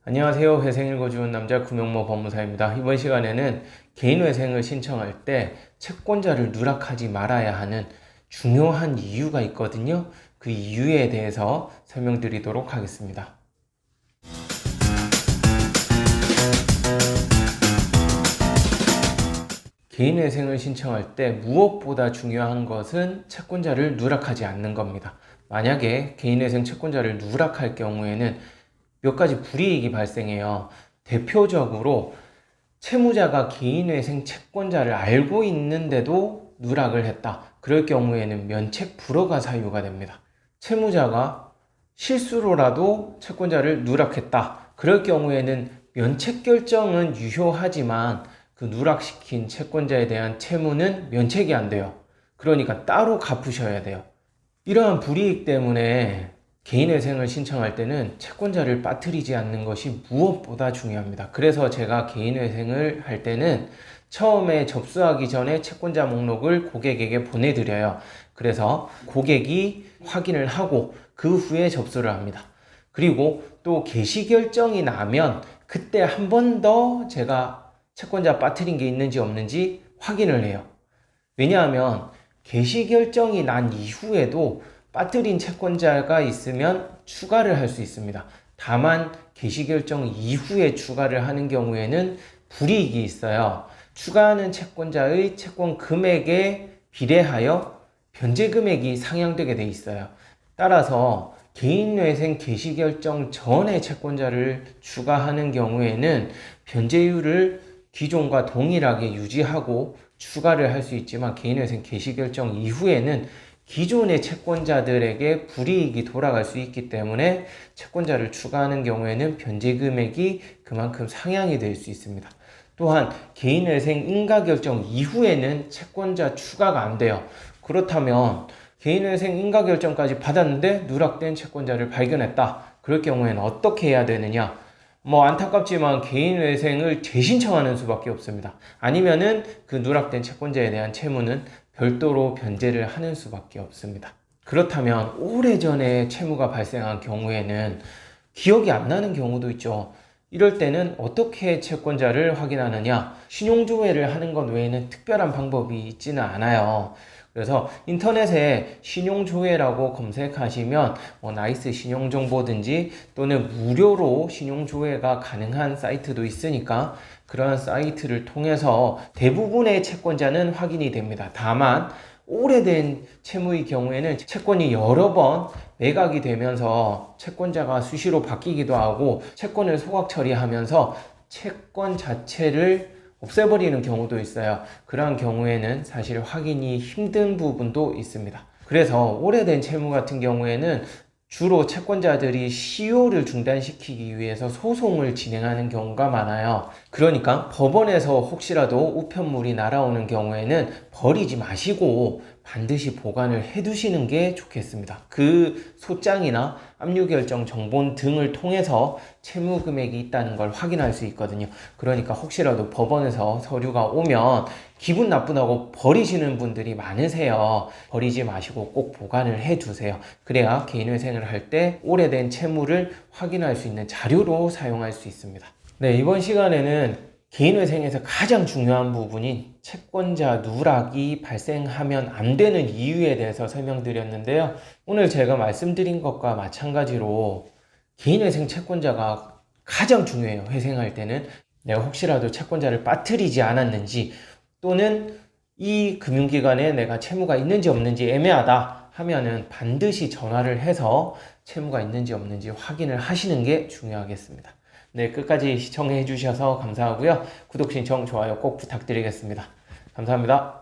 안녕하세요. 회생 읽어주는 남자 금용모 법무사입니다. 이번 시간에는 개인회생을 신청할 때 채권자를 누락하지 말아야 하는 중요한 이유가 있거든요. 그 이유에 대해서 설명드리도록 하겠습니다. 개인회생을 신청할 때 무엇보다 중요한 것은 채권자를 누락하지 않는 겁니다. 만약에 개인회생 채권자를 누락할 경우에는 몇 가지 불이익이 발생해요. 대표적으로 채무자가 개인회생 채권자를 알고 있는데도 누락을 했다. 그럴 경우에는 면책 불허가 사유가 됩니다. 채무자가 실수로라도 채권자를 누락했다. 그럴 경우에는 면책 결정은 유효하지만 그 누락시킨 채권자에 대한 채무는 면책이 안 돼요. 그러니까 따로 갚으셔야 돼요. 이러한 불이익 때문에 개인회생을 신청할 때는 채권자를 빠뜨리지 않는 것이 무엇보다 중요합니다. 그래서 제가 개인회생을 할 때는 처음에 접수하기 전에 채권자 목록을 고객에게 보내드려요. 그래서 고객이 확인을 하고 그 후에 접수를 합니다. 그리고 또 개시 결정이 나면 그때 한 번 더 제가 채권자 빠뜨린 게 있는지 없는지 확인을 해요. 왜냐하면 개시 결정이 난 이후에도 빠뜨린 채권자가 있으면 추가를 할 수 있습니다. 다만 개시결정 이후에 추가를 하는 경우에는 불이익이 있어요. 추가하는 채권자의 채권 금액에 비례하여 변제 금액이 상향되게 돼 있어요. 따라서 개인회생 개시결정 전에 채권자를 추가하는 경우에는 변제율을 기존과 동일하게 유지하고 추가를 할 수 있지만 개인회생 개시결정 이후에는 기존의 채권자들에게 불이익이 돌아갈 수 있기 때문에 채권자를 추가하는 경우에는 변제 금액이 그만큼 상향이 될 수 있습니다. 또한 개인회생 인가결정 이후에는 채권자 추가가 안 돼요. 그렇다면 개인회생 인가결정까지 받았는데 누락된 채권자를 발견했다. 그럴 경우에는 어떻게 해야 되느냐? 안타깝지만 개인회생을 재신청하는 수밖에 없습니다. 아니면은 그 누락된 채권자에 대한 채무는 별도로 변제를 하는 수밖에 없습니다. 그렇다면 오래전에 채무가 발생한 경우에는 기억이 안 나는 경우도 있죠. 이럴 때는 어떻게 채권자를 확인하느냐? 신용조회를 하는 것 외에는 특별한 방법이 있지는 않아요. 그래서 인터넷에 신용조회라고 검색하시면 나이스 신용정보든지 또는 무료로 신용조회가 가능한 사이트도 있으니까 그런 사이트를 통해서 대부분의 채권자는 확인이 됩니다. 다만 오래된 채무의 경우에는 채권이 여러 번 매각이 되면서 채권자가 수시로 바뀌기도 하고 채권을 소각 처리하면서 채권 자체를 없애버리는 경우도 있어요. 그러한 경우에는 사실 확인이 힘든 부분도 있습니다. 그래서 오래된 채무 같은 경우에는 주로 채권자들이 시효를 중단시키기 위해서 소송을 진행하는 경우가 많아요. 그러니까 법원에서 혹시라도 우편물이 날아오는 경우에는 버리지 마시고 반드시 보관을 해두시는 게 좋겠습니다. 그 소장이나 압류결정 정본 등을 통해서 채무 금액이 있다는 걸 확인할 수 있거든요. 그러니까 혹시라도 법원에서 서류가 오면 기분 나쁘다고 버리시는 분들이 많으세요. 버리지 마시고 꼭 보관을 해두세요. 그래야 개인회생을 할 때 오래된 채무를 확인할 수 있는 자료로 사용할 수 있습니다. 네, 이번 시간에는 개인회생에서 가장 중요한 부분인 채권자 누락이 발생하면 안 되는 이유에 대해서 설명드렸는데요. 오늘 제가 말씀드린 것과 마찬가지로 개인회생 채권자가 가장 중요해요. 회생할 때는 내가 혹시라도 채권자를 빠뜨리지 않았는지 또는 이 금융기관에 내가 채무가 있는지 없는지 애매하다 하면은 반드시 전화를 해서 채무가 있는지 없는지 확인을 하시는 게 중요하겠습니다. 네, 끝까지 시청해 주셔서 감사하고요. 구독, 신청, 좋아요 꼭 부탁드리겠습니다. 감사합니다.